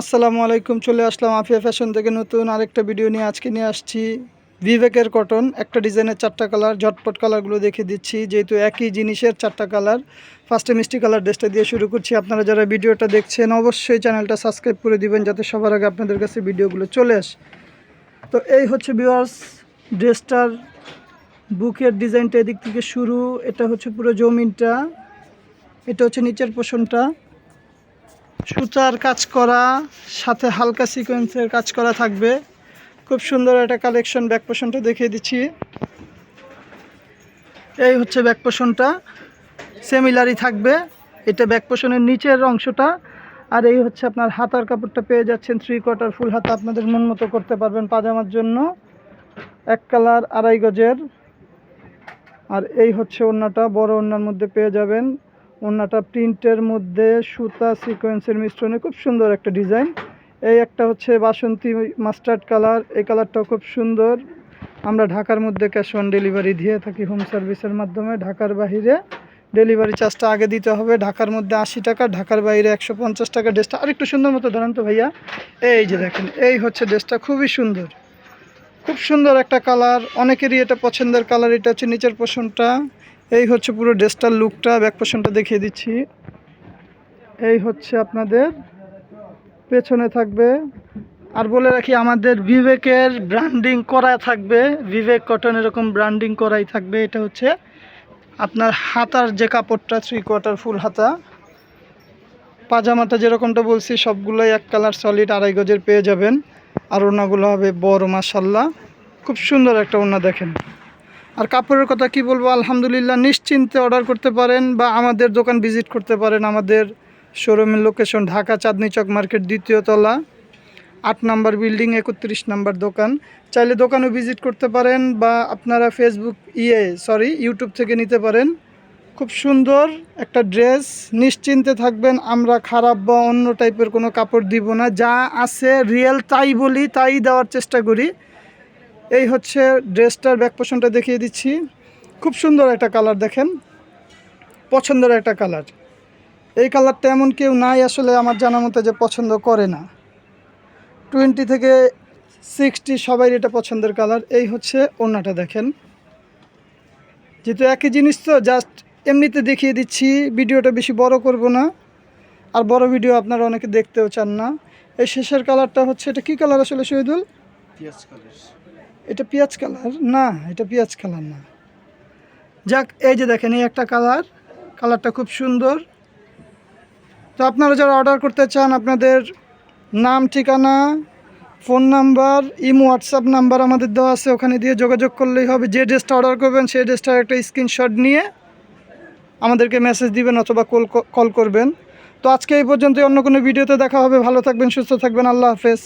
আসসালামু আলাইকুম। চলে আসলাম আফিয়া ফ্যাশন থেকে নতুন আরেকটা ভিডিও নিয়ে। আজকে নিয়ে আসছি বিবেকের কটন। একটা ডিজাইনের 4টা কালার, ঝটপট কালারগুলো দেখে দিচ্ছি, যেহেতু একই জিনিসের 4টা কালার। ফার্স্টে মিষ্টি কালার ড্রেসটা দিয়ে শুরু করছি। আপনারা যারা ভিডিওটা দেখছেন অবশ্যই চ্যানেলটা সাবস্ক্রাইব করে দিবেন, যাতে সবার আগে আপনাদের কাছে ভিডিওগুলো চলে আসে। তো এই হচ্ছে ভিউয়ার্স ড্রেসটার বুকের ডিজাইনটা, এদিক থেকে শুরু। এটা হচ্ছে পুরো জমিনটা, এটা হচ্ছে নিচের পোর্শনটা, সুতার কাজ করা, সাথে হালকা সিকোয়েন্সের কাজ করা থাকবে। খুব সুন্দর একটা কালেকশন। ব্যাক পোর্শনটা দেখিয়ে দিচ্ছি। এই হচ্ছে ব্যাক পোর্শনটা, সিমিলারই থাকবে। এটা ব্যাক পোর্শনের নিচের অংশটা। আর এই হচ্ছে আপনার হাতার কাপড়টা পেয়ে যাচ্ছেন 3/4 ফুল হাতা, আপনাদের মন মতো করতে পারবেন পাজামার জন্য। এক কালার, 2.5 গজের। আর এই হচ্ছে ওড়নাটা, বড় ওড়নার মধ্যে পেয়ে যাবেন। ওড়নাটা প্রিন্টের মধ্যে সুতা সিকোয়েন্সের মিশ্রণে খুব সুন্দর একটা ডিজাইন। এই একটা হচ্ছে বাসন্তী মাস্টার্ড কালার, এই কালারটাও খুব সুন্দর। আমরা ঢাকার মধ্যে ক্যাশ অন ডেলিভারি দিয়ে থাকি, হোম সার্ভিসের মাধ্যমে। ঢাকার বাইরে ডেলিভারি চার্জটা আগে দিতে হবে। ঢাকার মধ্যে 80 টাকা, ঢাকার বাইরে 150 টাকা। ড্রেসটা আরেকটু সুন্দর মতো ধরেন তো ভাইয়া। এই যে দেখেন, এই হচ্ছে ড্রেসটা, খুবই সুন্দর, খুব সুন্দর একটা কালার। অনেকেরই এটা পছন্দের কালার। এটা হচ্ছে নিচের পোর্শনটা। এই হচ্ছে পুরো ড্রেসটার লুকটা। ব্যাক পোর্শনটা দেখিয়ে দিচ্ছি। এই হচ্ছে আপনাদের পেছনে থাকবে। আর বলে রাখি, আমাদের বিবেকের ব্র্যান্ডিং করা থাকবে, বিবেক কটন এরকম ব্র্যান্ডিং করাই থাকবে। এটা হচ্ছে আপনার হাতার যে কাপড়টা, 3/4 ফুল হাতা। পাজামাটা যেরকমটা বলছি সবগুলোই এক কালার, সলিড 2.5 গজের পেয়ে যাবেন। আর ওড়নাগুলো হবে বড়, মাশাল্লাহ খুব সুন্দর একটা ওড়না দেখেন। আর কাপড়ের কথা কি বলবো, আলহামদুলিল্লাহ। নিশ্চিন্তে অর্ডার করতে পারেন বা আমাদের দোকান ভিজিট করতে পারেন। আমাদের শোরুমের লোকেশন ঢাকা চাঁদনী চক মার্কেট, 2য় তলা, 8 নম্বর বিল্ডিং, 31 নম্বর দোকান। চাইলে দোকানও ভিজিট করতে পারেন বা আপনারা ইউটিউব থেকে নিতে পারেন। খুব সুন্দর একটা ড্রেস, নিশ্চিন্তে থাকবেন। আমরা খারাপ বা অন্য টাইপের কোনো কাপড় দিব না, যা আছে রিয়েল তাই বলি, তাই দেওয়ার চেষ্টা করি। এই হচ্ছে ড্রেসটার ব্যাক পোর্শনটা দেখিয়ে দিচ্ছি। খুব সুন্দর একটা কালার দেখেন, পছন্দের একটা কালার। এই কালারটা এমন কেউ নাই আসলে আমার জানা মতে যে পছন্দ করে না। 20 থেকে 60 সবাই এটা পছন্দের কালার। এই হচ্ছে ওড়নাটা দেখেন। যেহেতু একই জিনিস তো জাস্ট এমনিতে দেখিয়ে দিচ্ছি, ভিডিওটা বেশি বড় করব না। আর বড় ভিডিও আপনারা অনেকে দেখতেও চান না। এই শেষের কালারটা হচ্ছে, এটা কি কালার আসলে শহীদুল? পিয়াজ কালার। এটা পেঁয়াজ কালার না, এটা পেঁয়াজ কালার না। যাক, এই যে দেখেন, এই একটা কালার, কালারটা খুব সুন্দর। তো আপনারা যারা অর্ডার করতে চান, আপনাদের নাম, ঠিকানা, phone number, imo, WhatsApp number আমাদের দেওয়া আছে, ওখানে দিয়ে যোগাযোগ করলেই হবে। যে ড্রেসটা অর্ডার করবেন সেই ড্রেসটার একটা স্ক্রিনশট নিয়ে আমাদেরকে মেসেজ দিবেন অথবা কল করবেন। তো আজকে এই পর্যন্ত, অন্য কোনো ভিডিওতে দেখা হবে। ভালো থাকবেন, সুস্থ থাকবেন, আল্লাহ হাফেজ।